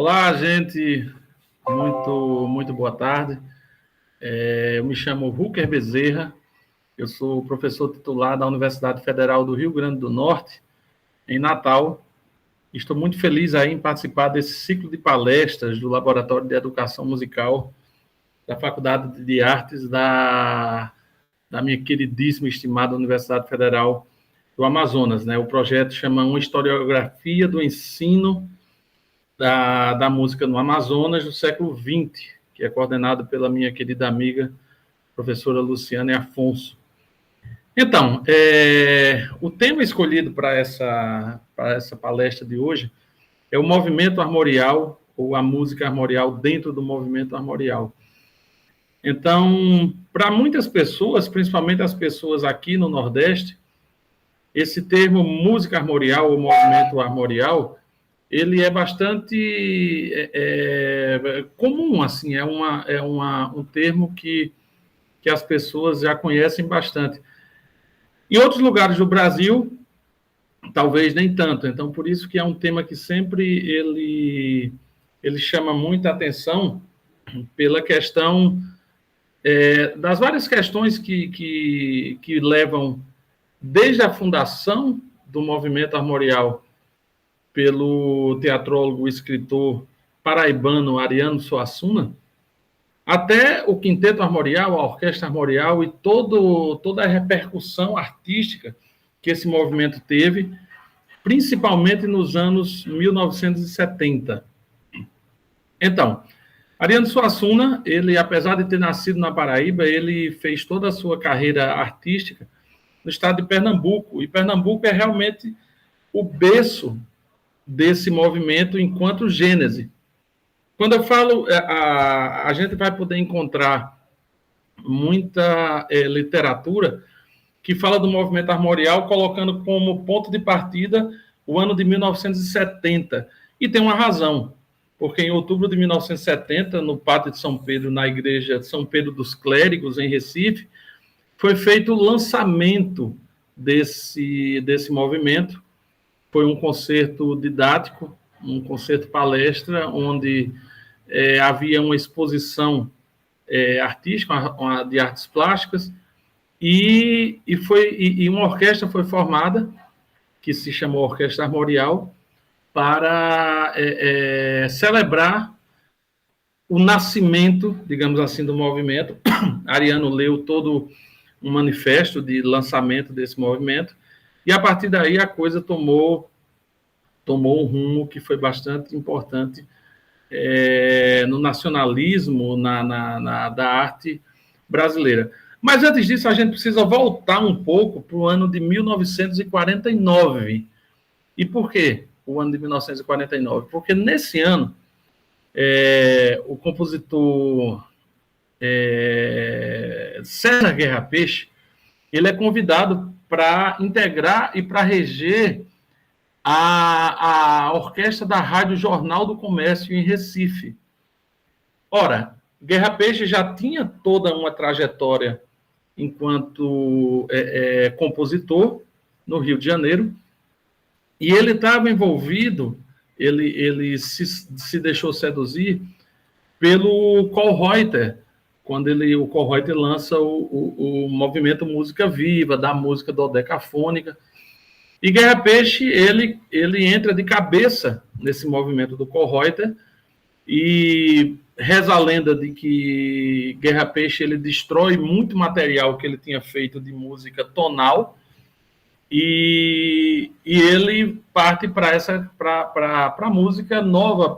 Olá, gente. Muito boa tarde. Eu me chamo Rúker Bezerra. Eu sou professor titular da Universidade Federal do Rio Grande do Norte, em Natal. Estou muito feliz aí em participar desse ciclo de palestras do Laboratório de Educação Musical da Faculdade de Artes da minha queridíssima e estimada Universidade Federal do Amazonas, né? O projeto chama Uma Historiografia do Ensino da Música no Amazonas do século XX, que é coordenado pela minha querida amiga, professora Luciane Afonso. Então, o tema escolhido para essa palestra de hoje é o movimento armorial, ou a música armorial dentro do movimento armorial. Então, para muitas pessoas, principalmente as pessoas aqui no Nordeste, esse termo música armorial ou movimento armorial, ele é bastante comum, assim, um termo que as pessoas já conhecem bastante. Em outros lugares do Brasil, talvez nem tanto. Então, por isso que é um tema que sempre ele chama muita atenção pela questão das várias questões que levam desde a fundação do movimento armorial pelo teatrólogo e escritor paraibano Ariano Suassuna, até o quinteto armorial, a orquestra armorial e toda a repercussão artística que esse movimento teve, principalmente nos anos 1970. Então, Ariano Suassuna, ele, apesar de ter nascido na Paraíba, ele fez toda a sua carreira artística no estado de Pernambuco, e Pernambuco é realmente o berço desse movimento enquanto gênese. Quando eu falo, a gente vai poder encontrar muita literatura que fala do movimento armorial, colocando como ponto de partida o ano de 1970. E tem uma razão, porque em outubro de 1970, no Pátio de São Pedro, na igreja de São Pedro dos Clérigos, em Recife, foi feito o lançamento desse movimento. Foi um concerto didático, um concerto palestra, onde havia uma exposição artística, de artes plásticas, e uma orquestra foi formada, que se chamou Orquestra Armorial, para celebrar o nascimento, digamos assim, do movimento. Ariano leu todo um manifesto de lançamento desse movimento, e a partir daí a coisa tomou um rumo que foi bastante importante no nacionalismo, da arte brasileira. Mas antes disso, a gente precisa voltar um pouco para o ano de 1949. E por quê o ano de 1949? Porque nesse ano, o compositor César Guerra Peixe, ele é convidado para integrar e para reger a orquestra da Rádio Jornal do Comércio em Recife. Ora, Guerra Peixe já tinha toda uma trajetória enquanto compositor no Rio de Janeiro, e ele estava envolvido, ele se deixou seduzir pelo Kohlreuter, quando o Kohlreuter lança o movimento Música Viva, da música dodecafônica. E Guerra Peixe, ele entra de cabeça nesse movimento do Kohlreuter, e reza a lenda de que Guerra Peixe ele destrói muito material que ele tinha feito de música tonal, e ele parte para música nova,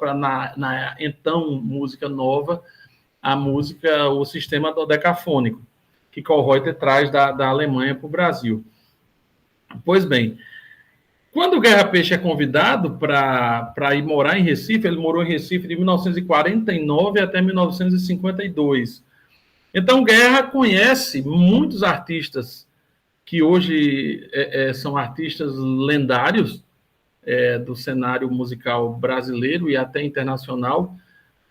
então música nova, o sistema dodecafônico, que Kohlreuter traz da Alemanha para o Brasil. Pois bem, quando o Guerra Peixe é convidado para ir morar em Recife, ele morou em Recife de 1949 até 1952. Então, Guerra conhece muitos artistas que hoje são artistas lendários do cenário musical brasileiro e até internacional,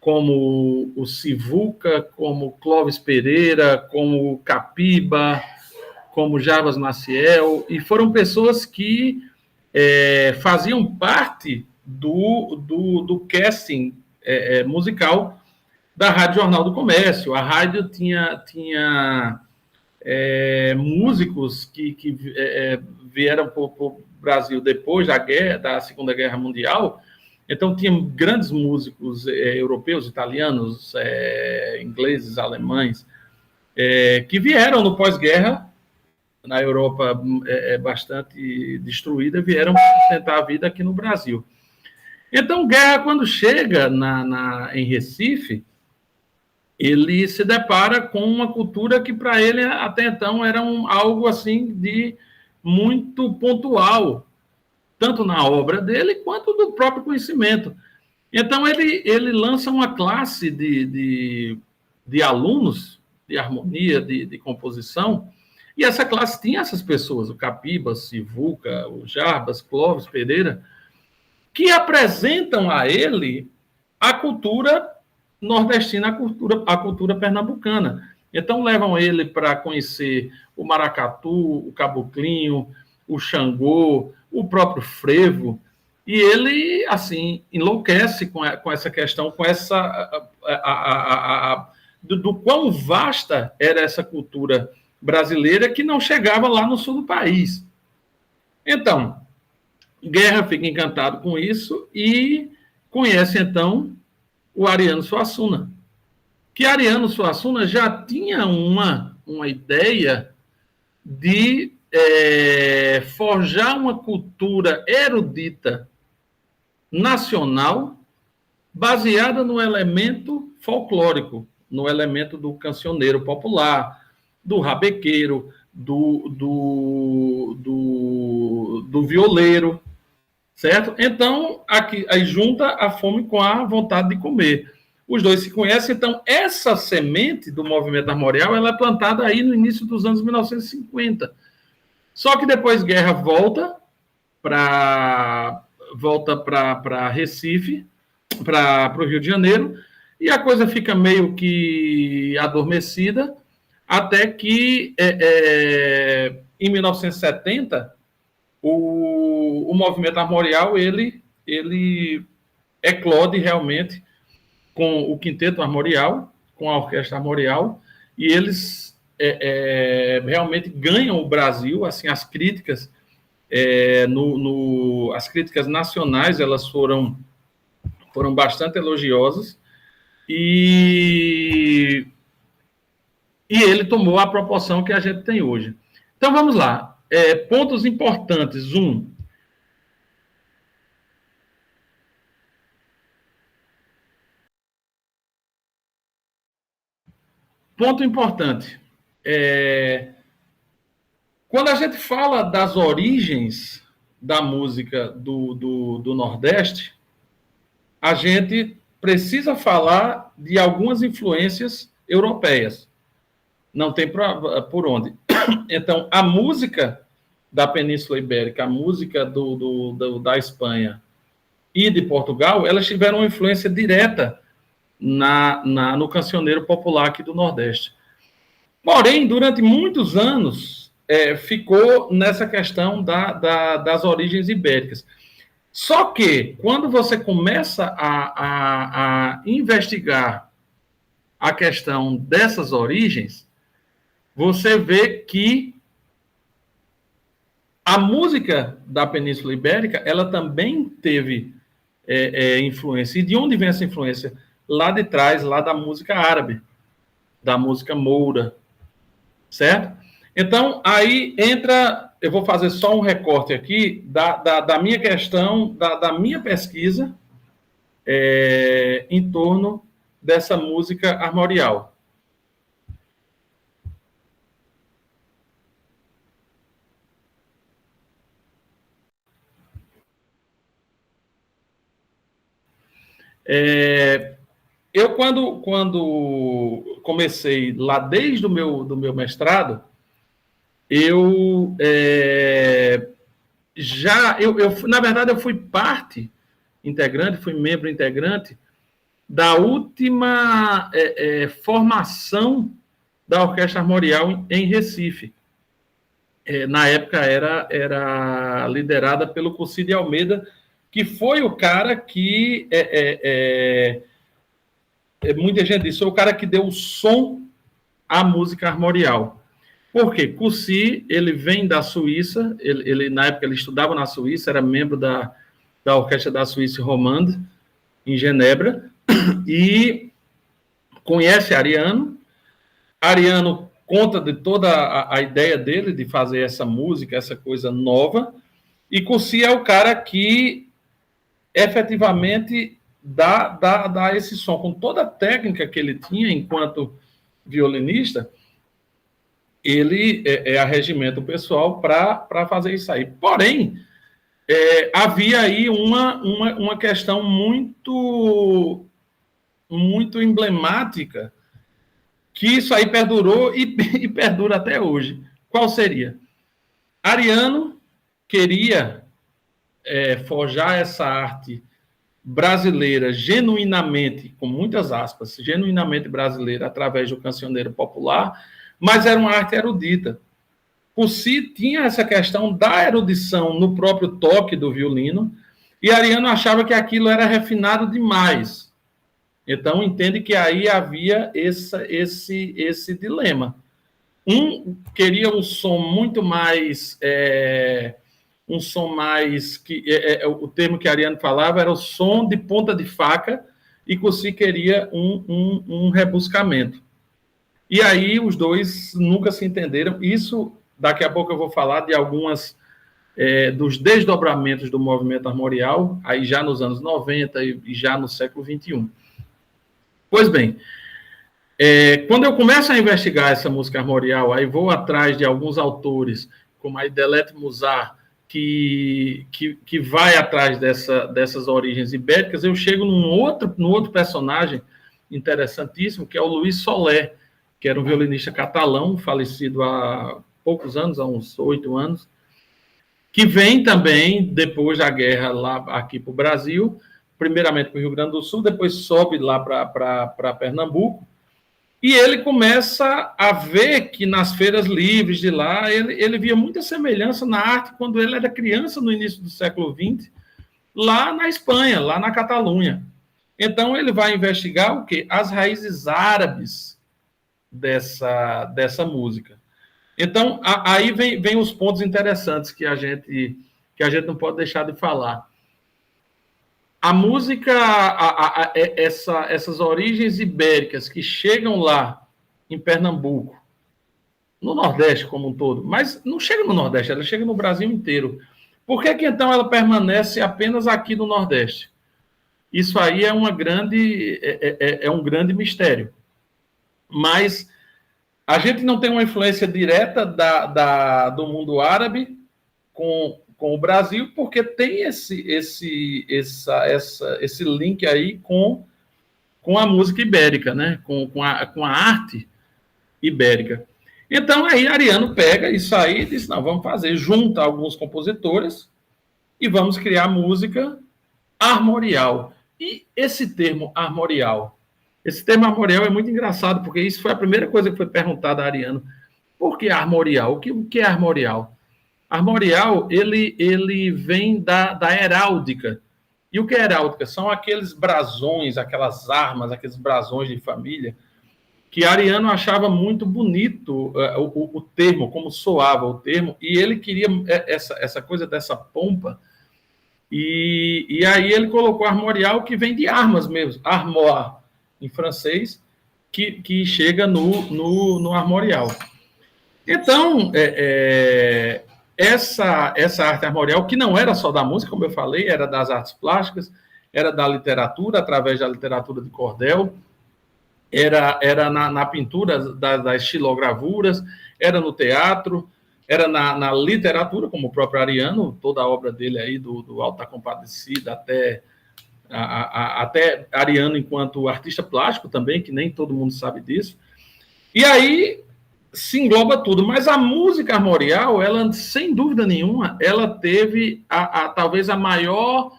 como o Sivuca, como Clóvis Pereira, como Capiba, como Jarbas Maciel, e foram pessoas que faziam parte do casting musical da Rádio Jornal do Comércio. A rádio tinha músicos que vieram para o Brasil depois da Segunda Guerra Mundial. Então, tinha grandes músicos europeus, italianos, ingleses, alemães, que vieram no pós-guerra, na Europa bastante destruída, vieram tentar a vida aqui no Brasil. Então, Guerra, quando chega em Recife, ele se depara com uma cultura que, para ele, até então, era algo assim de muito pontual, tanto na obra dele quanto do próprio conhecimento. Então, ele lança uma classe de alunos de harmonia, de composição, e essa classe tinha essas pessoas, o Capiba, Sivuca, o Jarbas, Clóvis Pereira, que apresentam a ele a cultura nordestina, a cultura pernambucana. Então, levam ele para conhecer o maracatu, o caboclinho, o xangô, o próprio frevo, e ele, assim, enlouquece com essa questão, com do quão vasta era essa cultura brasileira que não chegava lá no sul do país. Então, Guerra fica encantado com isso e conhece, então, o Ariano Suassuna. Que Ariano Suassuna já tinha uma ideia de forjar uma cultura erudita nacional baseada no elemento folclórico, no elemento do cancioneiro popular, do rabequeiro, do violeiro, certo? Então, aí junta a fome com a vontade de comer. Os dois se conhecem, então essa semente do movimento armorial ela é plantada aí no início dos anos 1950. Só que depois Guerra volta para Recife, para o Rio de Janeiro, e a coisa fica meio que adormecida, até que, em 1970, o movimento armorial ele eclode realmente com o Quinteto Armorial, com a Orquestra Armorial, e eles realmente ganham o Brasil. Assim, as críticas as críticas nacionais elas foram bastante elogiosas, e ele tomou a proporção que a gente tem hoje. Então, vamos lá. Pontos importantes. Ponto importante. Quando a gente fala das origens da música do Nordeste, a gente precisa falar de algumas influências europeias. Não tem por onde. Então, a música da Península Ibérica, a música da Espanha e de Portugal, elas tiveram uma influência direta no cancioneiro popular aqui do Nordeste. Porém, durante muitos anos, ficou nessa questão das origens ibéricas. Só que, quando você começa a investigar a questão dessas origens, você vê que a música da Península Ibérica, ela também teve influência. E de onde vem essa influência? Lá de trás, lá da música árabe, da música moura, certo? Então, aí entra, eu vou fazer só um recorte aqui da minha questão, da minha pesquisa em torno dessa música armorial. Eu, quando comecei lá desde o do meu mestrado, na verdade, eu fui parte integrante, fui membro integrante da última formação da Orquestra Armorial em Recife. Na época era liderada pelo Curci de Almeida, que foi o cara que muita gente disse, foi o cara que deu o som à música armorial. Por quê? Cousy, ele vem da Suíça, ele na época ele estudava na Suíça, era membro da Orquestra da Suíça Romande, em Genebra, e conhece Ariano. Ariano conta de toda a ideia dele de fazer essa música, essa coisa nova, e Cousy é o cara que efetivamente dá esse som, com toda a técnica que ele tinha enquanto violinista, ele arregimenta o pessoal para fazer isso aí. Porém, havia aí uma questão muito emblemática, que isso aí perdurou e perdura até hoje. Qual seria? Ariano queria forjar essa arte brasileira genuinamente, com muitas aspas, genuinamente brasileira, através do cancioneiro popular, mas era uma arte erudita. Cousy tinha essa questão da erudição no próprio toque do violino, e Ariano achava que aquilo era refinado demais. Então, entende que aí havia esse dilema. Um queria um som muito mais... um som mais... o termo que Ariano falava era o som de ponta de faca, e Cousy queria um rebuscamento. E aí os dois nunca se entenderam. Isso, daqui a pouco eu vou falar de algumas... dos desdobramentos do movimento armorial, aí já nos anos 90 e já no século XXI. Pois bem, quando eu começo a investigar essa música armorial, aí vou atrás de alguns autores, como a Idelete Musar, que vai atrás dessas origens ibéricas, eu chego num outro personagem interessantíssimo, que é o Luís Soler, que era um violinista catalão, falecido há poucos anos, há uns 8 anos, que vem também, depois da guerra, lá aqui para o Brasil, primeiramente para o Rio Grande do Sul, depois sobe lá para Pernambuco, e ele começa a ver que nas feiras livres de lá, ele via muita semelhança na arte quando ele era criança, no início do século XX, lá na Espanha, lá na Catalunha. Então, ele vai investigar o quê? As raízes árabes dessa música. Então, aí vem os pontos interessantes que a gente não pode deixar de falar. A música, essas origens ibéricas que chegam lá em Pernambuco, no Nordeste como um todo, mas não chega no Nordeste, ela chega no Brasil inteiro. Por que então ela permanece apenas aqui no Nordeste? Isso aí é um grande mistério. Mas a gente não tem uma influência direta do mundo árabe com o Brasil, porque tem esse link aí com a música ibérica, né? com a arte ibérica. Então, aí Ariano pega isso aí e diz, não, vamos fazer, junta alguns compositores e vamos criar música armorial. E esse termo armorial? Esse termo armorial é muito engraçado, porque isso foi a primeira coisa que foi perguntada a Ariano. Por que armorial? O que é armorial? Armorial, ele vem da heráldica. E o que é heráldica? São aqueles brasões, aquelas armas, aqueles brasões de família, que Ariano achava muito bonito o termo, como soava o termo, e ele queria essa coisa dessa pompa, e aí ele colocou armorial, que vem de armas mesmo, armoire, em francês, que chega no armorial. Então, essa arte armorial, que não era só da música, como eu falei, era das artes plásticas, era da literatura, através da literatura de cordel, era na pintura das estilogravuras, era no teatro, era na literatura, como o próprio Ariano, toda a obra dele aí, do Alto da Compadecida até Ariano enquanto artista plástico também, que nem todo mundo sabe disso. E aí se engloba tudo, mas a música armorial, ela, sem dúvida nenhuma, ela teve talvez a maior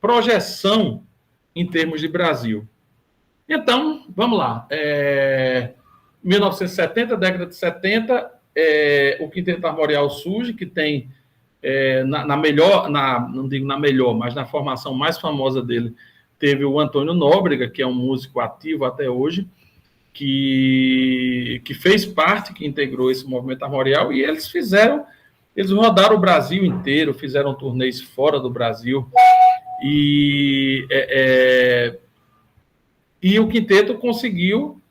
projeção em termos de Brasil. Então, vamos lá. 1970, década de 70, o Quinteto Armorial surge, que tem não digo na melhor, mas na formação mais famosa dele, teve o Antônio Nóbrega, que é um músico ativo até hoje, que fez parte, que integrou esse movimento armorial, e eles rodaram o Brasil inteiro, fizeram turnês fora do Brasil, e o quinteto conseguiu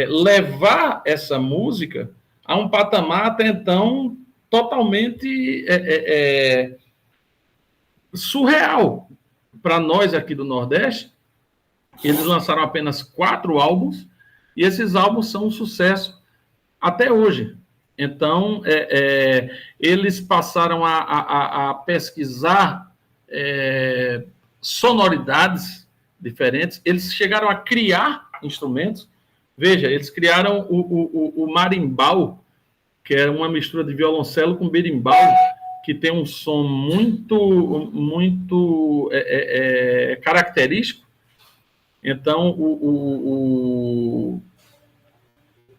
levar essa música a um patamar até então totalmente surreal para nós aqui do Nordeste. Eles lançaram apenas 4 álbuns, e esses álbuns são um sucesso até hoje. Então, eles passaram a pesquisar sonoridades diferentes, eles chegaram a criar instrumentos. Veja, eles criaram o marimbau, que é uma mistura de violoncelo com berimbau, que tem um som muito característico. Então,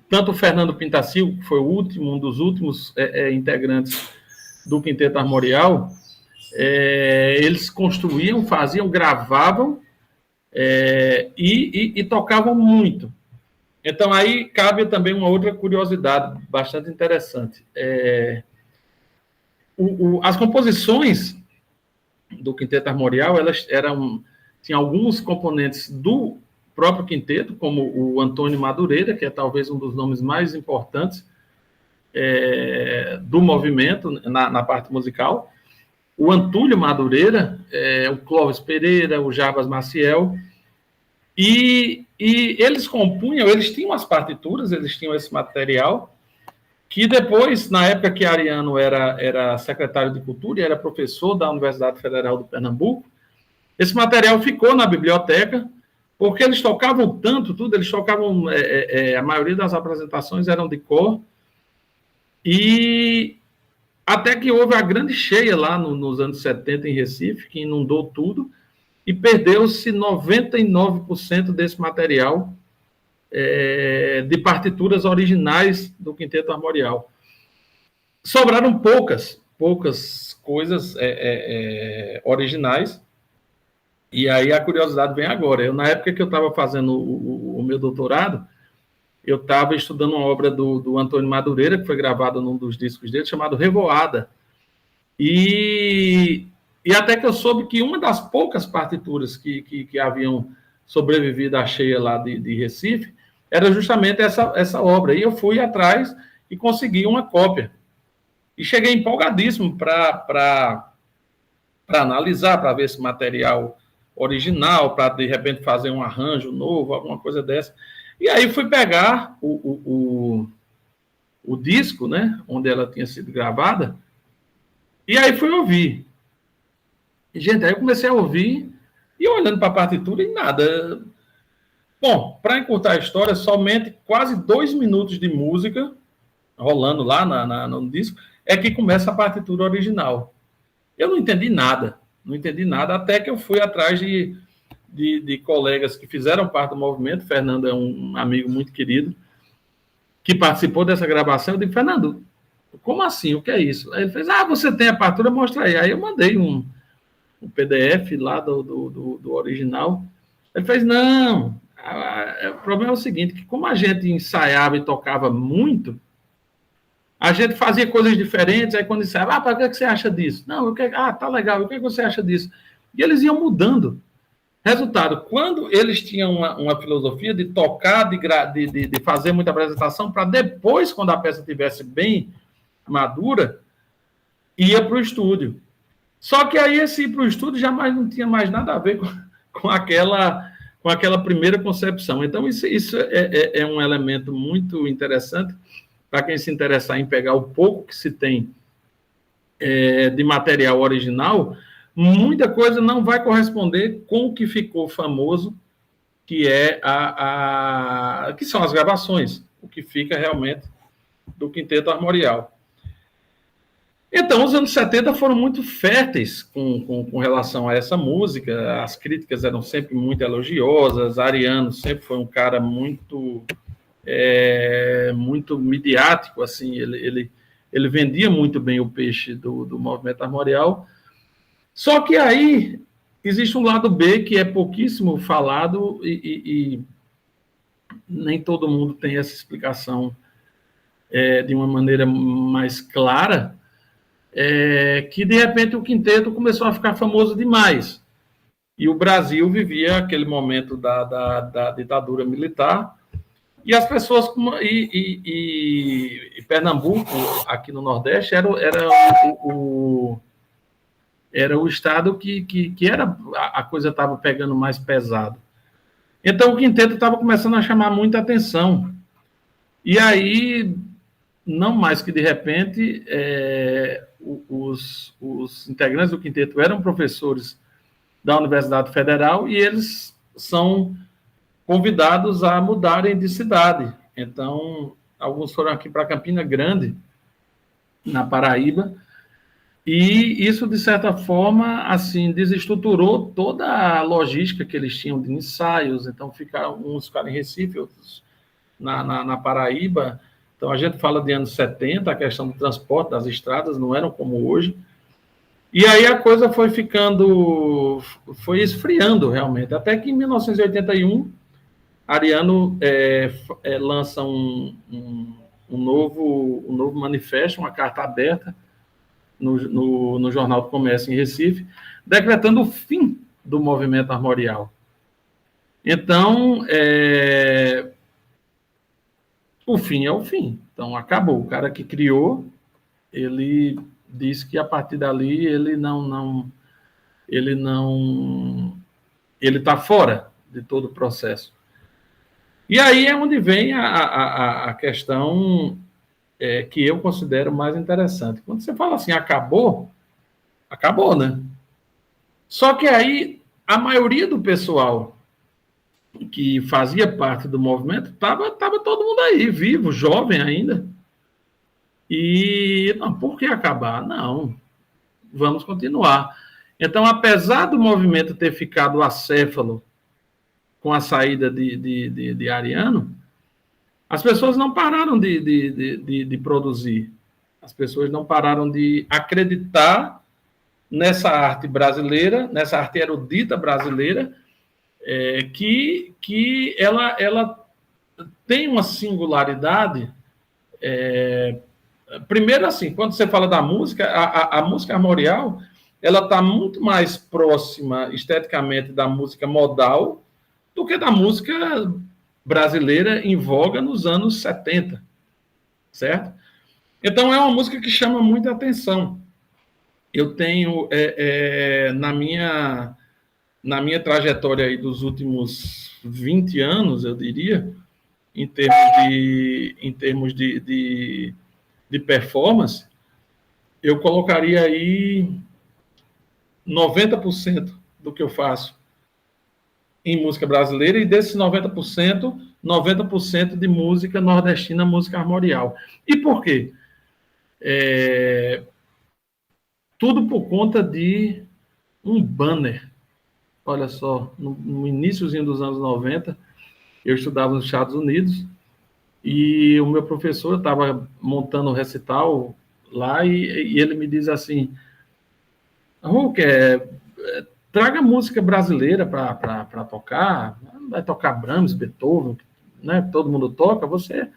tanto o Fernando Pintacil, que foi um dos últimos integrantes do Quinteto Armorial, eles construíam, faziam, gravavam e tocavam muito. Então, aí cabe também uma outra curiosidade bastante interessante. As composições do Quinteto Armorial, elas tinham alguns componentes do próprio quinteto, como o Antônio Madureira, que é talvez um dos nomes mais importantes do movimento na parte musical, o Antúlio Madureira, o Clóvis Pereira, o Jarbas Maciel, e eles compunham, eles tinham as partituras, eles tinham esse material, que depois, na época que Ariano era secretário de Cultura e era professor da Universidade Federal do Pernambuco, esse material ficou na biblioteca, porque eles tocavam tanto, eles tocavam, a maioria das apresentações eram de cor, e até que houve a grande cheia lá nos anos 70 em Recife, que inundou tudo, e perdeu-se 99% desse material de partituras originais do Quinteto Armorial. Sobraram poucas coisas originais, e aí a curiosidade vem agora. Na época que eu estava fazendo o meu doutorado, eu estava estudando uma obra do Antônio Madureira, que foi gravada num dos discos dele, chamado Revoada. E até que eu soube que uma das poucas partituras que haviam sobrevivido à cheia lá de Recife era justamente essa obra. E eu fui atrás e consegui uma cópia. E cheguei empolgadíssimo para analisar, para ver esse material original, para, de repente, fazer um arranjo novo, alguma coisa dessa. E aí fui pegar o disco, né, onde ela tinha sido gravada, e aí fui ouvir. E, gente, aí eu comecei a ouvir, e olhando para a partitura, e nada. Bom, para encurtar a história, somente quase 2 minutos de música, rolando lá no disco, é que começa a partitura original. Eu não entendi nada, até que eu fui atrás de colegas que fizeram parte do movimento. Fernando é um amigo muito querido, que participou dessa gravação. Eu disse: Fernando, como assim? O que é isso? Aí ele fez: você tem a partitura? Mostra aí. Aí eu mandei um PDF lá do original. Ele fez: não, o problema é o seguinte, que como a gente ensaiava e tocava muito, a gente fazia coisas diferentes. Aí quando ensaiava: para que você acha disso? Não, tá legal, o que você acha disso? E eles iam mudando. Resultado, quando eles tinham uma filosofia de tocar, de fazer muita apresentação, para depois, quando a peça estivesse bem madura, ia para o estúdio. Só que aí esse ir para o estúdio jamais não tinha mais nada a ver com aquela primeira concepção. Então, isso é um elemento muito interessante para quem se interessar em pegar o pouco que se tem de material original. Muita coisa não vai corresponder com o que ficou famoso, que que são as gravações, o que fica realmente do Quinteto Armorial. Então, os anos 70 foram muito férteis com relação a essa música. As críticas eram sempre muito elogiosas. Ariano sempre foi um cara muito midiático, assim. Ele ele vendia muito bem o peixe do movimento armorial. Só que aí existe um lado B que é pouquíssimo falado e nem todo mundo tem essa explicação de uma maneira mais clara, que de repente o quinteto começou a ficar famoso demais. E o Brasil vivia aquele momento da ditadura militar, e as pessoas, e Pernambuco, aqui no Nordeste, era o estado que era, a coisa estava pegando mais pesado. Então o quinteto estava começando a chamar muita atenção. E aí, não mais que de repente, os integrantes do quinteto eram professores da Universidade Federal e eles são convidados a mudarem de cidade. Então, alguns foram aqui para Campina Grande, na Paraíba, e isso, de certa forma, assim, desestruturou toda a logística que eles tinham de ensaios. Então, uns ficaram em Recife, outros na Paraíba. Então, a gente fala de anos 70, a questão do transporte das estradas não eram como hoje. E aí a coisa foi esfriando realmente, até que em 1981, Ariano lança um novo manifesto, uma carta aberta no Jornal do Comércio em Recife, decretando o fim do movimento armorial. Então, o fim é o fim. Então, acabou. O cara que criou, ele disse que a partir dali ele está fora de todo o processo. E aí é onde vem a questão que eu considero mais interessante. Quando você fala assim, acabou, né? Só que aí a maioria do pessoal que fazia parte do movimento estava todo mundo aí, vivo, jovem ainda. E não, por que acabar? Não, vamos continuar. Então, apesar do movimento ter ficado acéfalo com a saída de Ariano, as pessoas não pararam de produzir. As pessoas não pararam de acreditar nessa arte brasileira, nessa arte erudita brasileira, que ela tem uma singularidade. Primeiro, assim, quando você fala da música, a música armorial, ela está muito mais próxima esteticamente da música modal do que da música brasileira em voga nos anos 70, certo? Então, é uma música que chama muita atenção. Eu tenho, na minha trajetória aí dos últimos 20 anos, eu diria, em termos de performance, eu colocaria aí 90% do que eu faço em música brasileira, e desses 90%, 90% de música nordestina, música armorial. E por quê? Tudo por conta de um banner. Olha só, no iníciozinho dos anos 90, eu estudava nos Estados Unidos, e o meu professor estava montando um recital lá, e ele me diz assim, Ruker, traga música brasileira para tocar, vai tocar Brahms, Beethoven, né? Todo mundo toca, você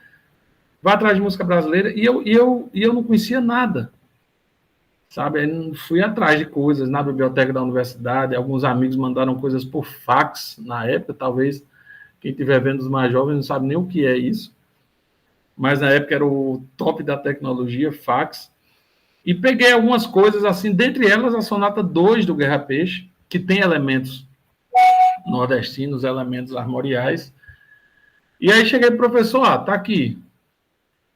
vai atrás de música brasileira. E eu não conhecia nada, sabe? Eu fui atrás de coisas na biblioteca da universidade, alguns amigos mandaram coisas por fax na época, talvez quem estiver vendo os mais jovens não sabe nem o que é isso, mas na época era o top da tecnologia, fax, e peguei algumas coisas assim, dentre elas a Sonata 2 do Guerra Peixe, que tem elementos nordestinos, elementos armoriais. E aí cheguei pro professor, tá aqui.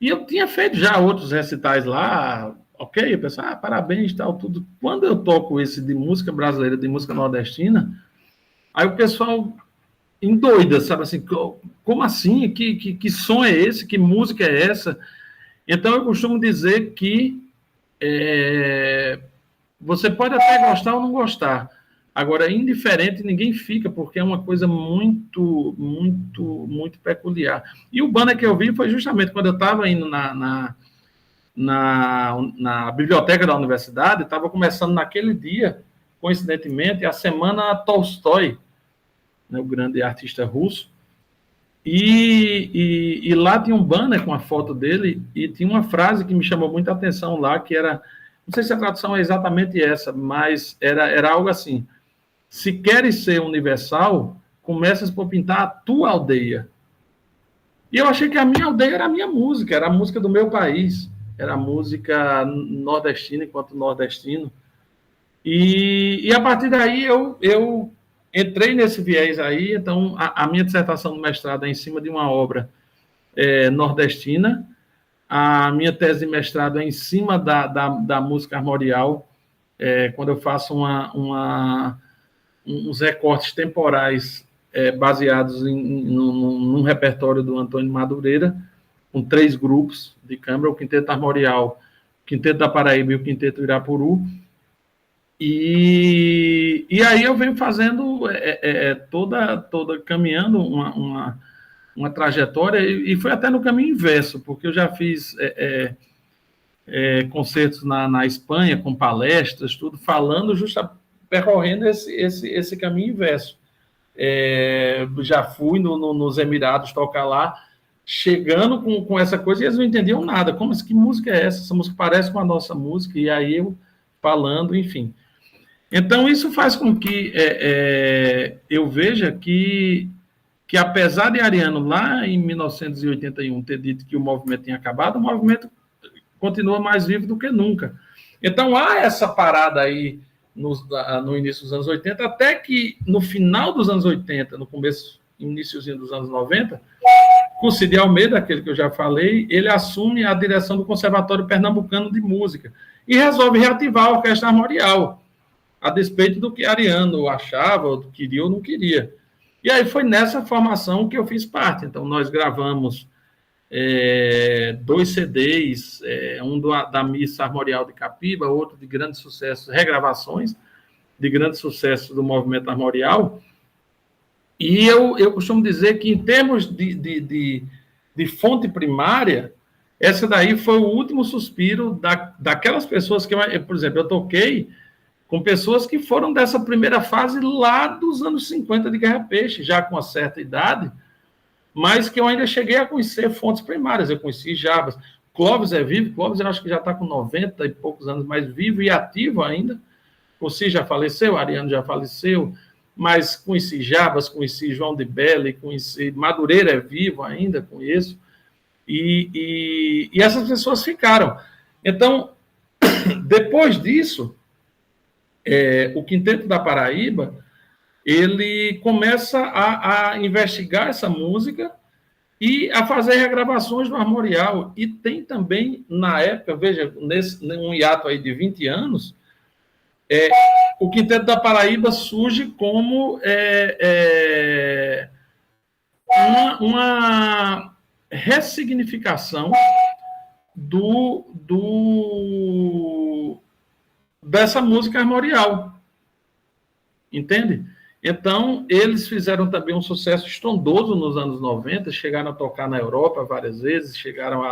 E eu tinha feito já outros recitais lá, ok? Eu pensei, parabéns, tal, tudo. Quando eu toco esse de música brasileira, de música nordestina, aí o pessoal endoida, sabe assim, como assim? Que som é esse? Que música é essa? Então eu costumo dizer que você pode até gostar ou não gostar. Agora, indiferente, ninguém fica, porque é uma coisa muito, muito, muito peculiar. E o banner que eu vi foi justamente quando eu estava indo na biblioteca da universidade, estava começando naquele dia, coincidentemente, a Semana Tolstói, né, o grande artista russo, e lá tinha um banner com a foto dele, e tinha uma frase que me chamou muita atenção lá, que era, não sei se a tradução é exatamente essa, mas era algo assim: se queres ser universal, começas por pintar a tua aldeia. E eu achei que a minha aldeia era a minha música, era a música do meu país, era a música nordestina enquanto nordestino. E a partir daí eu entrei nesse viés aí, então a minha dissertação do mestrado é em cima de uma obra nordestina, a minha tese de mestrado é em cima da música armorial, quando eu faço uns recortes temporais baseados num repertório do Antônio Madureira, com 3 grupos de câmara, o Quinteto Armorial, o Quinteto da Paraíba e o Quinteto Irapuru. E aí eu venho fazendo toda caminhando uma trajetória, e foi até no caminho inverso, porque eu já fiz concertos na Espanha, com palestras, tudo, falando, percorrendo esse caminho inverso. Já fui nos Emirados tocar lá, chegando com essa coisa, e eles não entendiam nada. Que música é essa? Essa música parece com a nossa música, e aí eu falando, enfim. Então, isso faz com que eu veja que apesar de Ariano, lá em 1981, ter dito que o movimento tinha acabado, o movimento continua mais vivo do que nunca. Então, há essa parada aí no início dos anos 80, até que no final dos anos 80, no começo, iníciozinho dos anos 90, com o Cid Almeida, aquele que eu já falei, ele assume a direção do Conservatório Pernambucano de Música e resolve reativar a Orquestra Armorial, a despeito do que Ariano achava, ou queria ou não queria. E aí foi nessa formação que eu fiz parte. Então, nós gravamos 2 CDs, um da Missa Armorial de Capiba, outro de grande sucesso, regravações de grande sucesso do movimento armorial. E eu costumo dizer que, em termos de fonte primária, essa daí foi o último suspiro daquelas pessoas que, por exemplo, eu toquei com pessoas que foram dessa primeira fase lá dos anos 50 de Guerra Peixe, já com uma certa idade, mas que eu ainda cheguei a conhecer fontes primárias. Eu conheci Jabas. Clóvis é vivo, Clóvis eu acho que já está com 90 e poucos anos, mais vivo e ativo ainda. Você já faleceu, Ariano já faleceu, mas conheci Jabas, conheci João de Belli, conheci Madureira é vivo ainda, conheço, e essas pessoas ficaram. Então, depois disso, o Quinteto da Paraíba, ele começa a investigar essa música e a fazer regravações do armorial. E tem também, na época, veja, num hiato aí de 20 anos, o Quinteto da Paraíba surge como uma ressignificação dessa música armorial, entende? Então, eles fizeram também um sucesso estrondoso nos anos 90, chegaram a tocar na Europa várias vezes, chegaram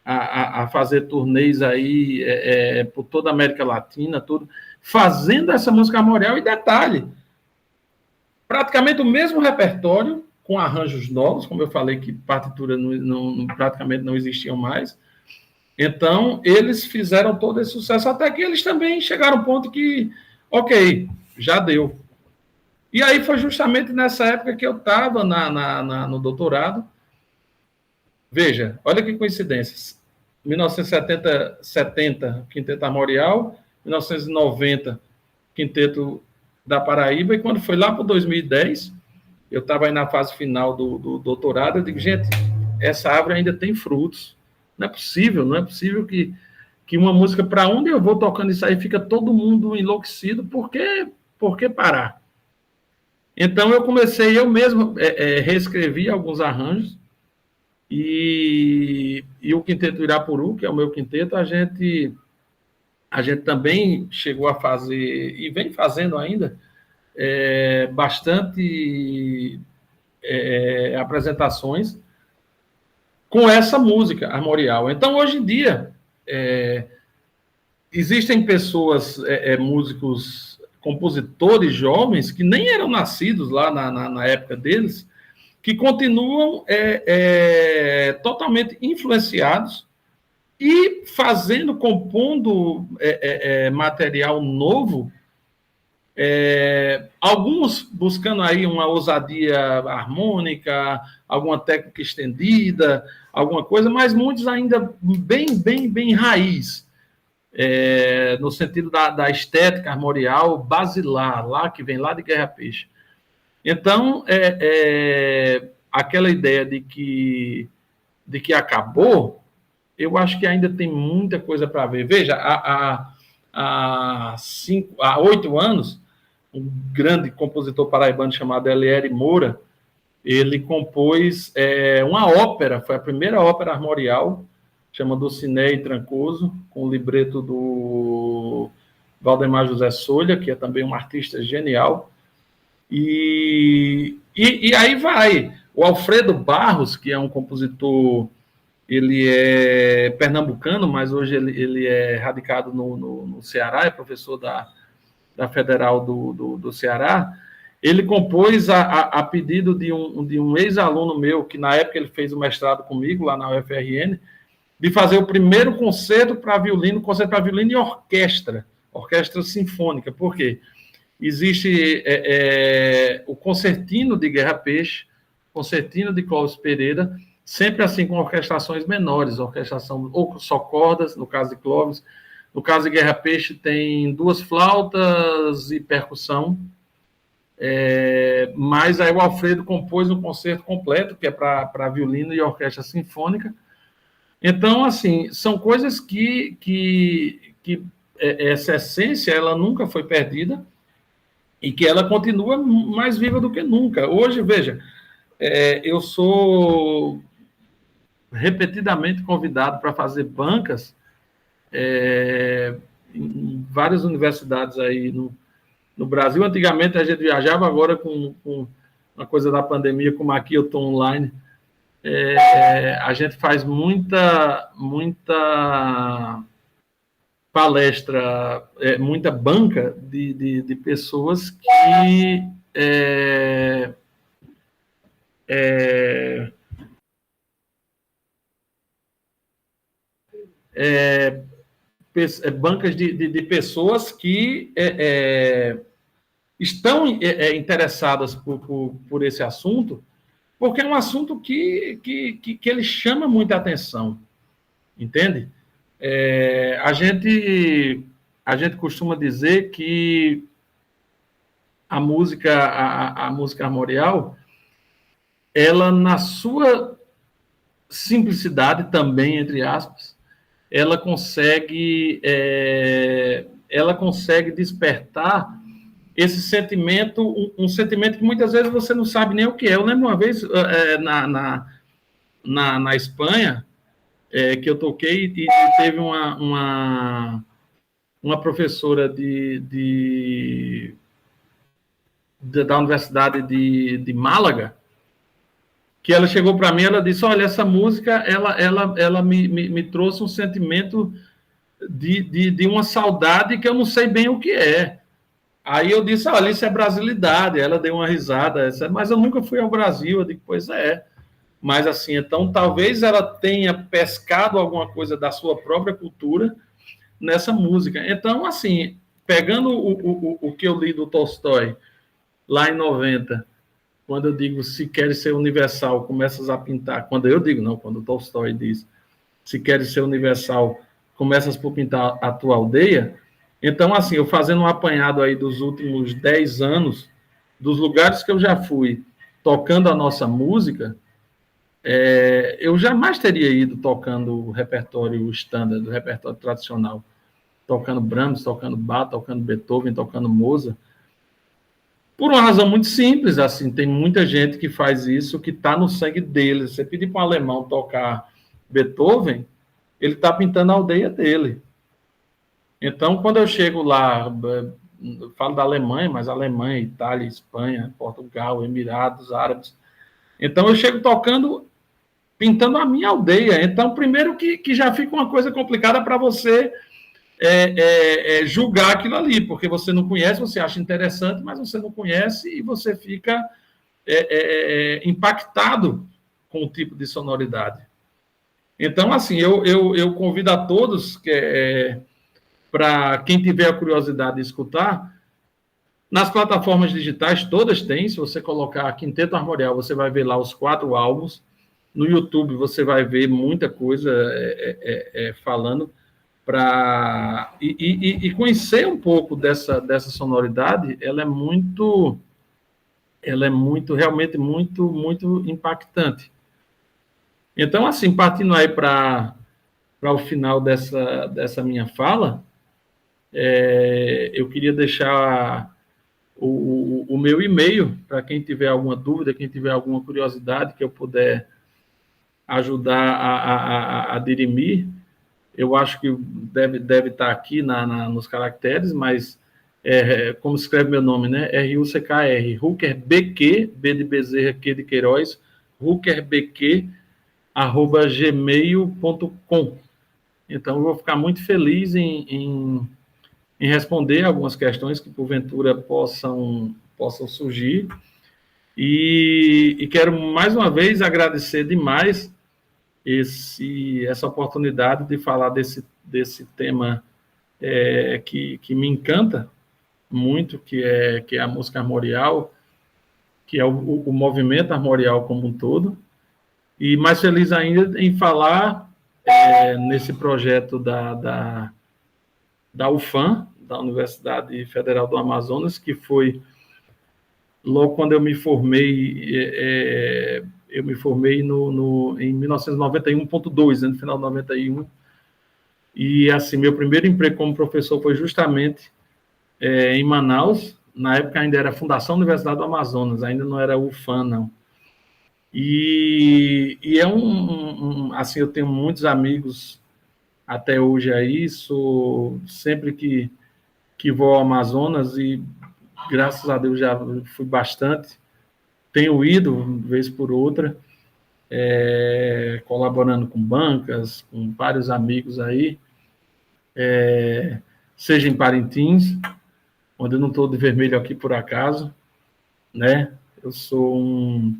a fazer turnês aí por toda a América Latina, tudo, fazendo essa música armorial. E detalhe, praticamente o mesmo repertório, com arranjos novos, como eu falei que partitura praticamente não existiam mais. Então, eles fizeram todo esse sucesso, até que eles também chegaram ao ponto que, ok, já deu. E aí foi justamente nessa época que eu estava no doutorado. Veja, olha que coincidências. 1970, Quinteto Armorial, 1990, Quinteto da Paraíba, e quando foi lá para 2010, eu estava aí na fase final do doutorado, eu digo, gente, essa árvore ainda tem frutos. Não é possível que uma música, para onde eu vou tocando isso aí, fica todo mundo enlouquecido, por que parar? Então, eu comecei, eu mesmo reescrevi alguns arranjos, e o Quinteto Irapuru, que é o meu quinteto, a gente também chegou a fazer, e vem fazendo ainda, bastante apresentações com essa música armorial. Então, hoje em dia, existem pessoas, músicos, compositores jovens, que nem eram nascidos lá na época deles, que continuam totalmente influenciados e compondo material novo, alguns buscando aí uma ousadia harmônica, alguma técnica estendida, alguma coisa, mas muitos ainda bem raiz, no sentido da estética armorial basilar, lá que vem lá de Guerra Peixe. Então, aquela ideia de que acabou, eu acho que ainda tem muita coisa para ver. Veja, há 8 anos, um grande compositor paraibano chamado Eliere Moura, ele compôs uma ópera, foi a primeira ópera armorial, chama Dulcinea e Trancoso, com o libreto do Valdemar José Solha, que é também um artista genial. E aí vai. O Alfredo Barros, que é um compositor, ele é pernambucano, mas hoje ele é radicado no Ceará, é professor da Federal do Ceará. Ele compôs a pedido de um ex-aluno meu, que na época ele fez o mestrado comigo, lá na UFRN, de fazer o primeiro concerto para violino e orquestra sinfônica. Por quê? Existe o concertino de Guerra Peixe, concertino de Clóvis Pereira, sempre assim com orquestrações menores, orquestração ou só cordas, no caso de Clóvis. No caso de Guerra Peixe, tem 2 flautas e percussão, mas aí o Alfredo compôs um concerto completo, que é para violino e orquestra sinfônica. Então, assim, são coisas que essa essência ela nunca foi perdida e que ela continua mais viva do que nunca. Hoje, veja, eu sou repetidamente convidado para fazer bancas em várias universidades aí no Brasil. Antigamente a gente viajava, agora com a coisa da pandemia, como aqui eu estou online, a gente faz muita palestra, muita banca de pessoas que bancas de pessoas que estão interessadas por esse assunto, porque é um assunto que ele chama muita atenção, entende? A gente costuma dizer que a música armorial, ela, na sua simplicidade também, entre aspas, ela consegue despertar esse sentimento, um sentimento que muitas vezes você não sabe nem o que é. Eu lembro uma vez na Espanha, que eu toquei, e teve uma professora da Universidade de Málaga, que ela chegou para mim, ela disse: olha, essa música ela me trouxe um sentimento de uma saudade que eu não sei bem o que é. Aí eu disse: olha, isso é brasilidade. Ela deu uma risada, mas eu nunca fui ao Brasil. Eu digo: pois é. Mas assim, então talvez ela tenha pescado alguma coisa da sua própria cultura nessa música. Então, assim, pegando o que eu li do Tolstói lá em 90, quando eu digo: se queres ser universal, começas a pintar. Quando eu digo, não, quando o Tolstói diz: se queres ser universal, começas por pintar a tua aldeia. Então, assim, eu fazendo um apanhado aí dos últimos 10 anos, dos lugares que eu já fui tocando a nossa música, eu jamais teria ido tocando o repertório standard, o repertório tradicional, tocando Brahms, tocando Bach, tocando Beethoven, tocando Mozart, por uma razão muito simples. Assim, tem muita gente que faz isso, que está no sangue deles. Você pedir para um alemão tocar Beethoven, ele está pintando a aldeia dele. Então, quando eu chego lá, eu falo da Alemanha, mas Alemanha, Itália, Espanha, Portugal, Emirados Árabes. Então, eu chego tocando pintando a minha aldeia. Então, primeiro que já fica uma coisa complicada para você julgar aquilo ali, porque você não conhece, você acha interessante, mas você não conhece e você fica impactado com o tipo de sonoridade. Então, assim, eu convido a todos para quem tiver a curiosidade de escutar, nas plataformas digitais, todas têm. Se você colocar Quinteto Armorial, você vai ver lá os 4 álbuns. No YouTube, você vai ver muita coisa falando e conhecer um pouco dessa sonoridade. Ela é realmente muito impactante. Então, assim, partindo aí para o final dessa minha fala, eu queria deixar o meu e-mail para quem tiver alguma dúvida, quem tiver alguma curiosidade que eu puder ajudar a dirimir. Eu acho que deve estar aqui nos caracteres, mas como escreve meu nome, né? R-U-C-K-R, Hooker BQ, B de Bezerra, Q de Queiroz, hookerbq@gmail.com. Então, eu vou ficar muito feliz em responder algumas questões que, porventura, possam surgir. E quero, mais uma vez, agradecer demais essa oportunidade de falar desse tema que me encanta muito, que é a música armorial, que é o movimento armorial como um todo. E mais feliz ainda em falar nesse projeto da UFAM, da Universidade Federal do Amazonas, que foi logo quando eu me formei, em 1991.2, no final de 91. E, assim, meu primeiro emprego como professor foi justamente em Manaus. Na época ainda era Fundação Universidade do Amazonas, ainda não era UFAM, não. E assim, eu tenho muitos amigos até hoje aí, sempre que vou ao Amazonas, e graças a Deus já fui bastante, tenho ido, vez por outra, colaborando com bancas, com vários amigos aí, seja em Parintins, onde eu não estou de vermelho aqui por acaso, né? Eu sou um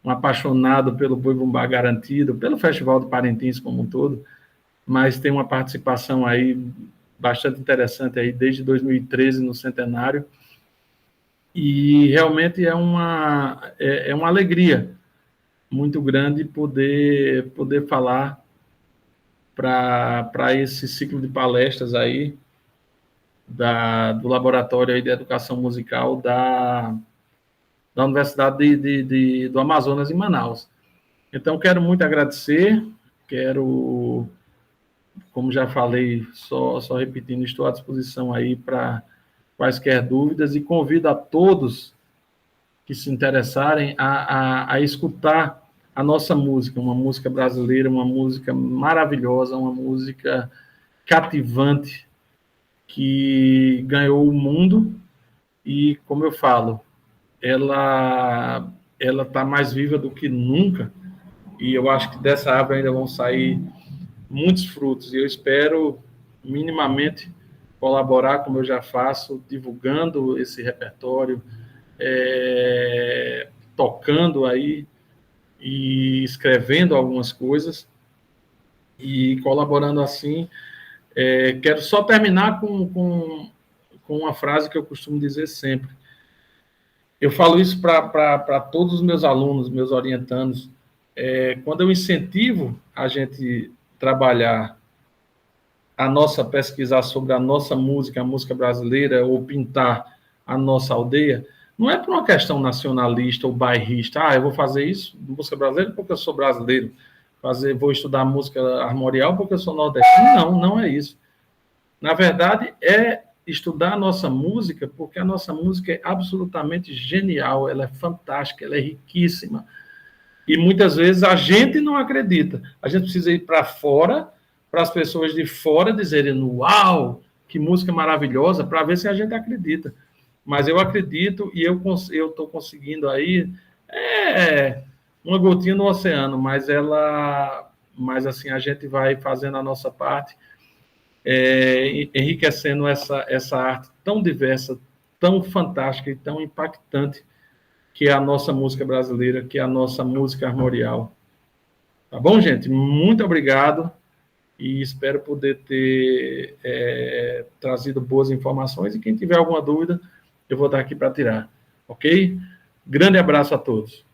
apaixonado pelo Boi Bumbá Garantido, pelo Festival de Parintins como um todo, mas tem uma participação aí bastante interessante aí desde 2013 no centenário, e realmente é uma alegria muito grande poder falar para esse ciclo de palestras aí do Laboratório aí de Educação Musical da Universidade do Amazonas, em Manaus. Então, quero muito agradecer, como já falei, só repetindo, estou à disposição aí para quaisquer dúvidas, e convido a todos que se interessarem a escutar a nossa música, uma música brasileira, uma música maravilhosa, uma música cativante, que ganhou o mundo, e, como eu falo, ela está mais viva do que nunca, e eu acho que dessa árvore ainda vão sair muitos frutos, e eu espero minimamente colaborar, como eu já faço, divulgando esse repertório, tocando aí e escrevendo algumas coisas e colaborando assim. Quero só terminar com uma frase que eu costumo dizer sempre. Eu falo isso para todos os meus alunos, meus orientandos. Quando eu incentivo a gente trabalhar pesquisar sobre a nossa música, a música brasileira, ou pintar a nossa aldeia, não é por uma questão nacionalista ou bairrista. Eu vou fazer isso, música brasileira, porque eu sou brasileiro. Vou estudar música armorial porque eu sou nordestino. Não é isso. Na verdade, é estudar a nossa música porque a nossa música é absolutamente genial, ela é fantástica, ela é riquíssima. E muitas vezes a gente não acredita. A gente precisa ir para fora, para as pessoas de fora dizerem: uau, que música maravilhosa, para ver se a gente acredita. Mas eu acredito, e eu estou conseguindo aí uma gotinha no oceano, mas assim, a gente vai fazendo a nossa parte, enriquecendo essa arte tão diversa, tão fantástica e tão impactante que é a nossa música brasileira, que é a nossa música armorial. Tá bom, gente? Muito obrigado e espero poder ter trazido boas informações, e quem tiver alguma dúvida, eu vou estar aqui para tirar, ok? Grande abraço a todos.